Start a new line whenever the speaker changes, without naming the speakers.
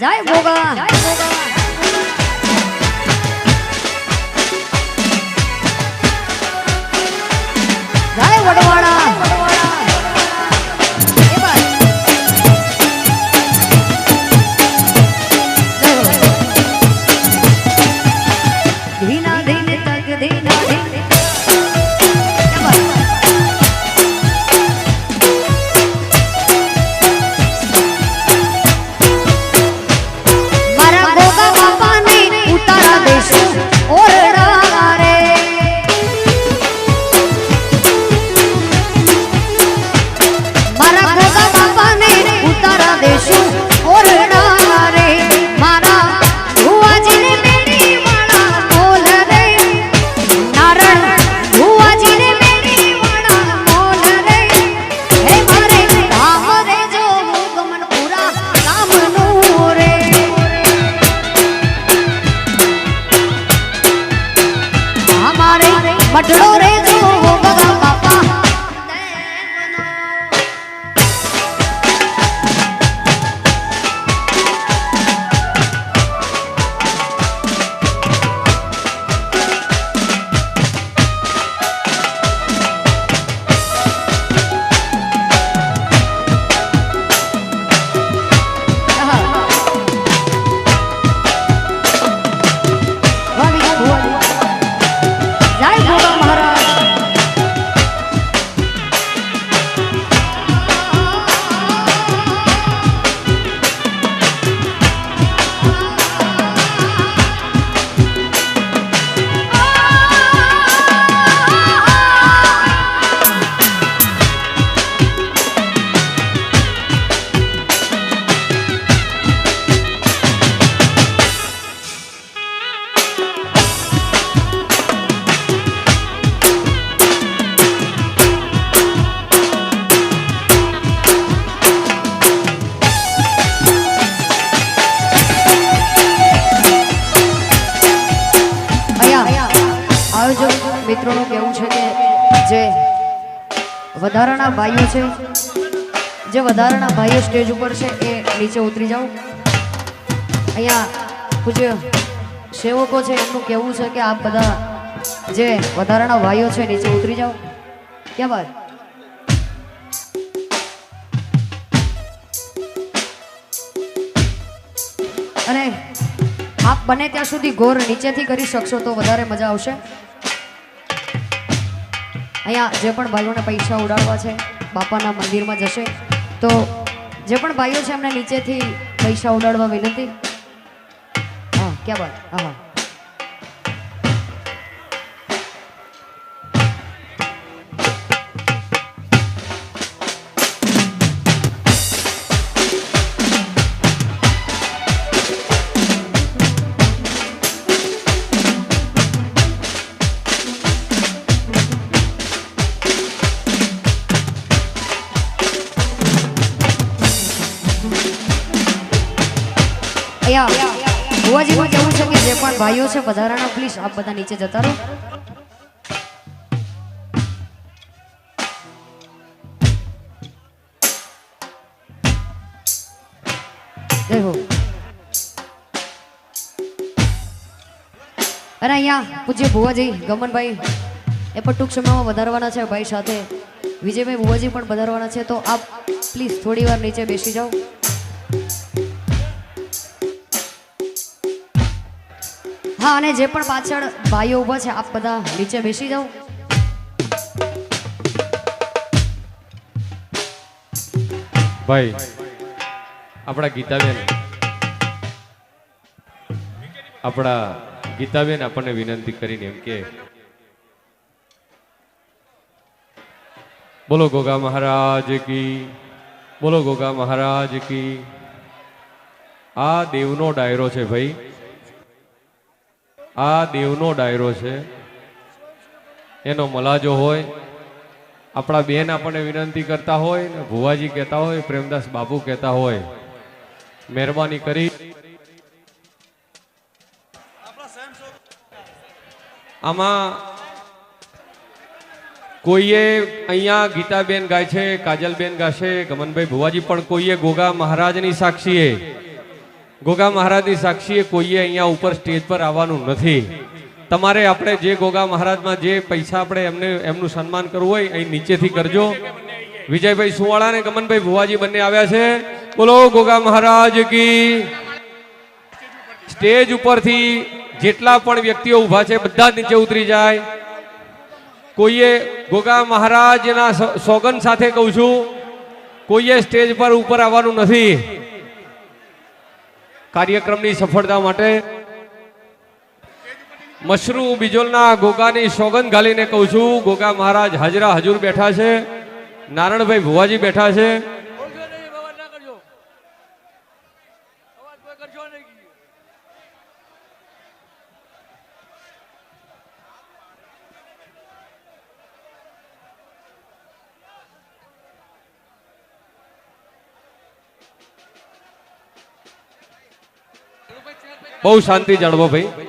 જય ભોગા જય વડવાડા ધીના ધીને તક ધીના ધીને મારા ગોગા બાપાને ઉતારા દેશું ઓરડા રે મારા ગોગા બાપાને ઉતારા દેશું ઓરડા રે મારા ભુવાજીને બેડી વાળા બોલ રે નારણ ભુવાજીને બેડી વાળા બોલ રે હે મારે ધામ રે જો ગમન પૂરા કામનું રે हमारे मटड़ो रे जो गगा बापा जय भोगा महाराज આયોજક મિત્રોનું કહેવું છે કે જે વધારાના ભાઈઓ છે જે વધારાના ભાઈઓ સ્ટેજ ઉપર છે એ નીચે ઉતરી જાઓ અહીંયા પૂજ્ય સેવકો છે એમનું કહેવું છે કે આપ બધા જે વધારાના ભાઈઓ છે નીચે ઉતરી જાઓ ક્યાં બાદ અને આપ બને ત્યાં સુધી ગોર નીચેથી કરી શકશો તો વધારે મજા આવશે અહીંયા જે પણ ભાઈઓને પૈસા ઉડાડવા છે બાપાના મંદિરમાં જશે તો જે પણ ભાઈઓ છે એમને નીચેથી પૈસા ઉડાડવા વિનંતી હા ક્યાં બાત હા હા ભુવાજીનું કહેવું છે કે જે પણ ભાઈઓ છે વધારાના પ્લીઝ આપ બધા નીચે જતા રહો અરે અહીંયા પૂજ્ય ભુવાજી ગમનભાઈ એ પણ ટૂંક સમયમાં વધારવાના છે ભાઈ સાથે વિજયભાઈ ભુવાજી પણ વધારવાના છે તો આપ પ્લીઝ થોડી વાર નીચે બેસી જાઓ હા અને જે પણ પાછળ ભાઈઓ ઊભા છે આપ બધા નીચે બેસી જાઓ
ભાઈ આપણા ગીતાબેન આપણને વિનંતી કરીને એમ કે બોલો ગોગા મહારાજ કી આ દેવનો ડાયરો છે ભાઈ આ દેવનો ડાયરો છે એનો મલાજો હોય આપણા બેન આપણને વિનંતી કરતા હોય ને ભુવાજી કહેતા હોય પ્રેમદાસ બાપુ કહેતા હોય મહેરબાની કરી આમાં કોઈએ અહીંયા ગીતાબેન ગાય છે, કાજલબેન ગાશે, ગમનભાઈ ભુવાજી પણ કોઈએ ગોગા મહારાજની સાક્ષીએ ગોગા મહારાજની સાક્ષીએ કોઈએ અહીંયા ઉપર સ્ટેજ પર આવવાનું નથી. તમારે આપણે જે ગોગા મહારાજમાં જે પૈસા આપણે એમનું સન્માન કરવું હોય અહીં નીચેથી કરજો. વિજયભાઈ સુવાળા અને ગમનભાઈ ભુવાજી બંને આવ્યા છે. બોલો ગોગા મહારાજ કી. સ્ટેજ ઉપરથી જેટલા પણ વ્યક્તિઓ ઊભા છે બધા જ નીચે ઉતરી જાય. કોઈએ ગોગા મહારાજના સોગંદ સાથે કહું છું, કોઈએ સ્ટેજ પર ઉપર આવવાનું નથી. કાર્યક્રમની સફળતા માટે મશરૂ બિજોલના ગોગાની સોગંદ ઘાલીને કહું છું, ગોગા મહારાજ હાજરા હજુર બેઠા છે, નારણભાઈ ભુવાજી બેઠા છે. બહુ શાંતિ જાળવો ભાઈ.